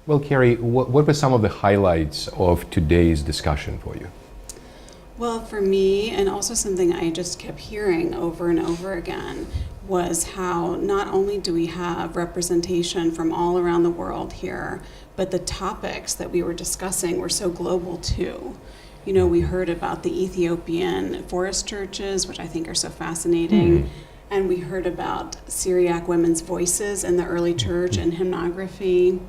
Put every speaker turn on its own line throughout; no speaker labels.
Well, Carrie, what were some of the highlights of today's discussion for you?
Well, for me, and also something I just kept hearing over and over again, was how not only do we have representation from all around the world here, but the topics that we were discussing were so global too. You know, we heard about the Ethiopian forest churches, which I think are so fascinating, and we heard about Syriac women's voices in the early church and hymnography.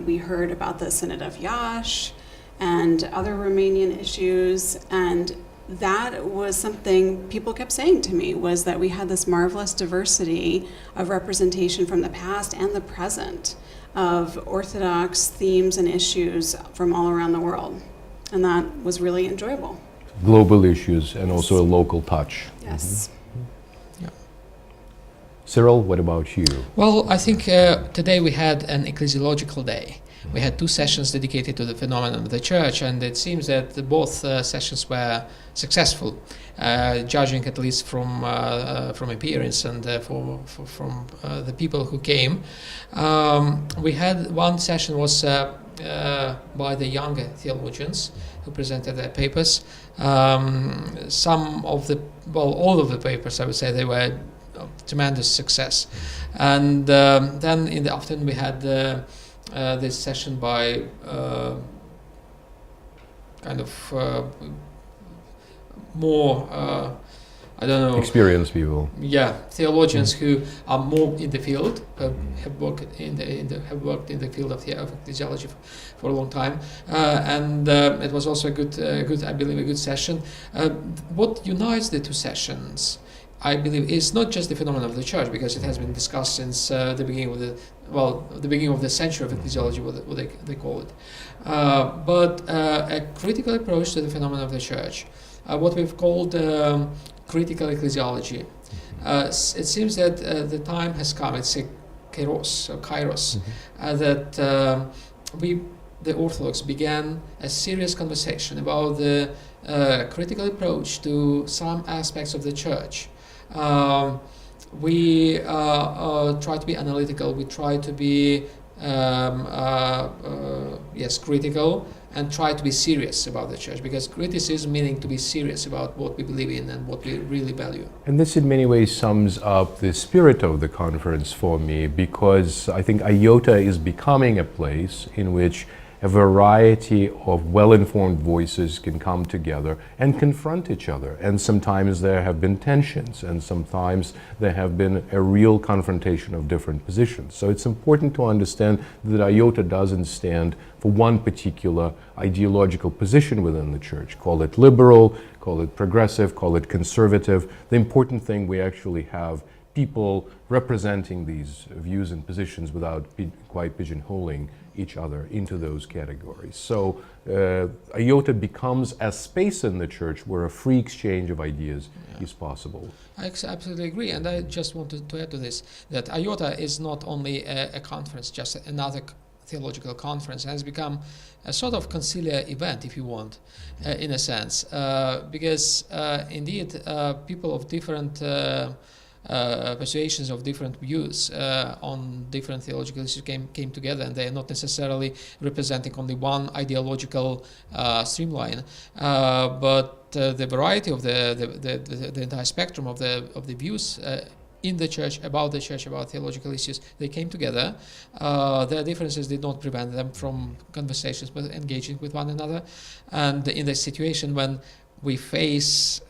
We heard about the Synod of Yash and other Romanian issues, and that was something people kept saying to me, was that we had this marvelous diversity of representation from the past and the present of Orthodox themes and issues from all around the world. And that was really enjoyable.
Global issues and also a local touch.
Yes.
Cyril, what about you?
Well, I think today we had an ecclesiological day. We had 2 sessions dedicated to the phenomenon of the church, and it seems that both sessions were successful, judging at least from appearance and from the people who came. We had one session was by the younger theologians who presented their papers. Some of the, well, all of the papers, I would say, they were tremendous success. And then in the afternoon we had this session by kind of more, I don't know.
Experienced people.
Yeah, theologians who are more in the field, have worked in the field of ecclesiology for a long time, and it was also a good, I believe, a good session. What unites the 2 sessions, I believe, is not just the phenomenon of the church, because it has been discussed since the beginning of the beginning of the century of ecclesiology, what they call it, but a critical approach to the phenomenon of the church, what we've called critical ecclesiology. It seems that the time has come. It's a kairos, that we, the Orthodox, began a serious conversation about the critical approach to some aspects of the church. We try to be analytical, we try to be critical, and try to be serious about the church, because criticism meaning to be serious about what we believe in and what we really value.
And this in many ways sums up the spirit of the conference for me, because I think IOTA is becoming a place in which a variety of well-informed voices can come together and confront each other. And sometimes there have been tensions, and sometimes there have been a real confrontation of different positions. So it's important to understand that IOTA doesn't stand for one particular ideological position within the church. Call it liberal, call it progressive, call it conservative. The important thing, we actually have people representing these views and positions without quite pigeonholing each other into those categories. So IOTA becomes a space in the church where a free exchange of ideas is possible.
I absolutely agree, and I just wanted to add to this that IOTA is not only a conference, just another theological conference, and has become a sort of conciliar event, if you want, in a sense, because indeed people of different persuasions, of different views on different theological issues came together, and they are not necessarily representing only one ideological streamline, but the variety of the entire spectrum of the views in the church, about theological issues, they came together. Their differences did not prevent them from conversations, but engaging with one another. And in the situation when we face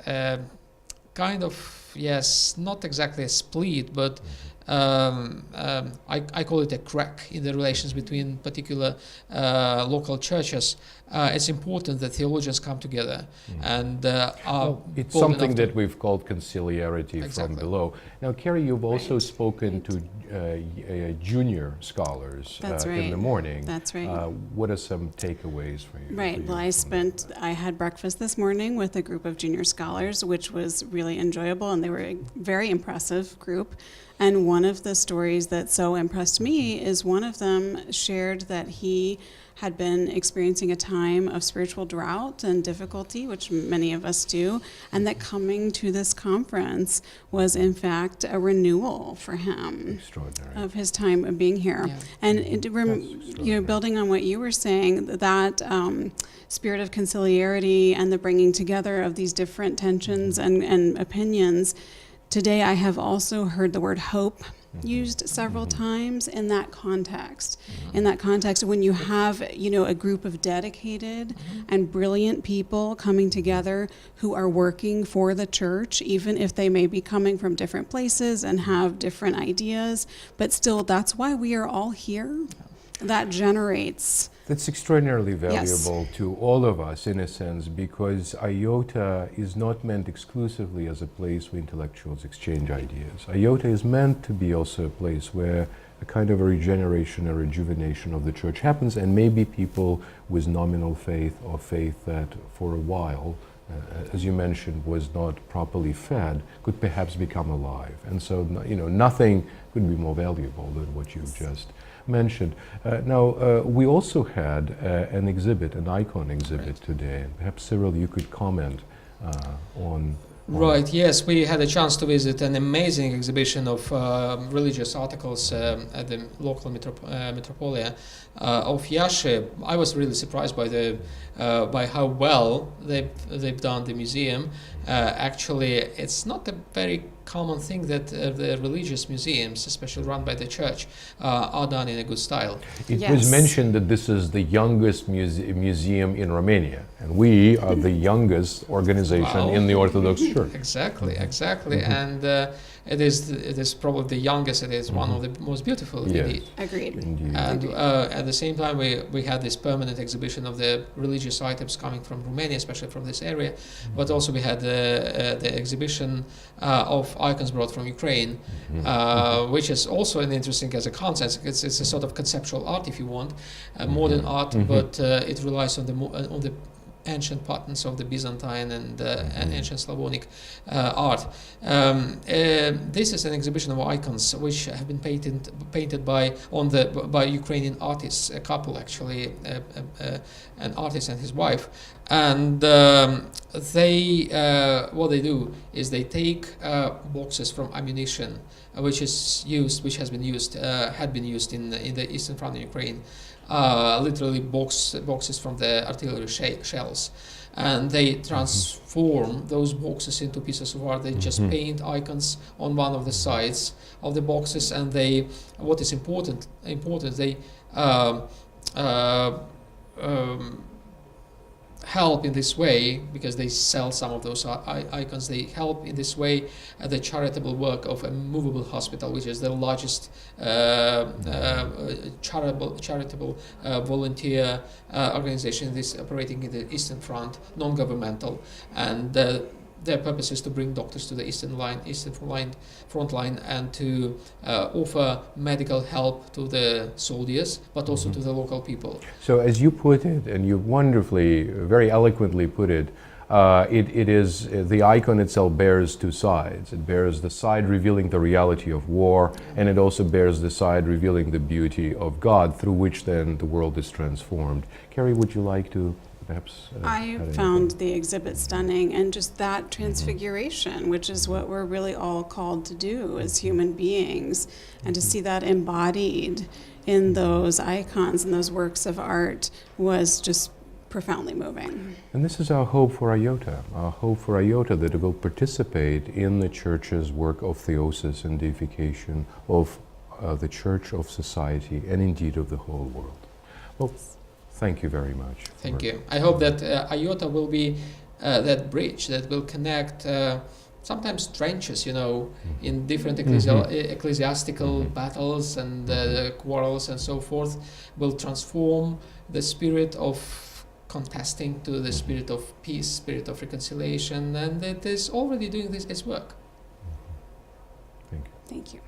kind of, yes, not exactly a split, but I call it a crack in the relations between particular local churches. It's important that theologians come together and
it's something that we've called conciliarity from below. Now, Carrie, you've also spoken to junior scholars in the morning.
That's right.
What are some takeaways for you?
Right. Well, I had breakfast this morning with a group of junior scholars, which was really enjoyable, and they were a very impressive group. And one of the stories that so impressed me is one of them shared that he had been experiencing a time of spiritual drought and difficulty, which many of us do, and that coming to this conference was in fact a renewal for him of his time of being here.
Yeah.
And building on what you were saying, that spirit of conciliarity and the bringing together of these different tensions and opinions. Today I have also heard the word hope used several times in that context. In that context, when you have, a group of dedicated and brilliant people coming together who are working for the church, even if they may be coming from different places and have different ideas, but still, that's why we are all here. That generates.
That's extraordinarily valuable to all of us, in a sense, because IOTA is not meant exclusively as a place where intellectuals exchange ideas. IOTA is meant to be also a place where a kind of a regeneration, a rejuvenation of the church happens, and maybe people with nominal faith or faith that for a while, as you mentioned, was not properly fed, could perhaps become alive. And so, nothing could be more valuable than what you've just mentioned. Now, we also had an exhibit, an icon exhibit today. And perhaps, Cyril, you could comment on...
Right, yes, we had a chance to visit an amazing exhibition of religious articles at the local metropolia of Iasi. I was really surprised by how well they've done the museum. Actually, it's not a very common thing that the religious museums, especially run by the church, are done in a good style.
It was mentioned that this is the youngest museum in Romania, and we are the youngest organization in the Orthodox Church.
Exactly. And it is probably the youngest. It is one of the most beautiful, indeed.
Agreed.
Indeed.
And at the same time, we had this permanent exhibition of the religious items coming from Romania, especially from this area. But also we had the exhibition of icons brought from Ukraine, which is also an interesting as a concept. It's a sort of conceptual art, if you want, modern art, but it relies on the ancient patterns of the Byzantine and ancient Slavonic art. This is an exhibition of icons which have been painted by Ukrainian artists, a couple actually, an artist and his wife. And they what they do is they take boxes from ammunition had been used in the eastern front of Ukraine. Literally boxes from the artillery shells, and they transform those boxes into pieces of art. They just paint icons on one of the sides of the boxes, and what is important, they help in this way, because they sell some of those icons. They help in this way the charitable work of a movable hospital, which is the largest charitable volunteer organization operating in the Eastern Front, non-governmental, and their purpose is to bring doctors to the eastern front line and to offer medical help to the soldiers, but also to the local people.
So as you put it, and you wonderfully, very eloquently put it, it is the icon itself bears two sides. It bears the side revealing the reality of war, and it also bears the side revealing the beauty of God, through which then the world is transformed. Carrie, would you like to perhaps?
I found the exhibit stunning, and just that transfiguration, which is what we're really all called to do as human beings, and to see that embodied in those icons and those works of art was just profoundly moving.
And this is our hope for IOTA, that it will participate in the Church's work of theosis and deification of the Church, of society, and indeed of the whole world. Well, thank you very much.
Thank you. I hope that IOTA will be that bridge that will connect sometimes trenches, in different ecclesiastical battles and quarrels and so forth, will transform the spirit of contesting to the spirit of peace, spirit of reconciliation, and it is already doing its work.
Thank you.
Thank you.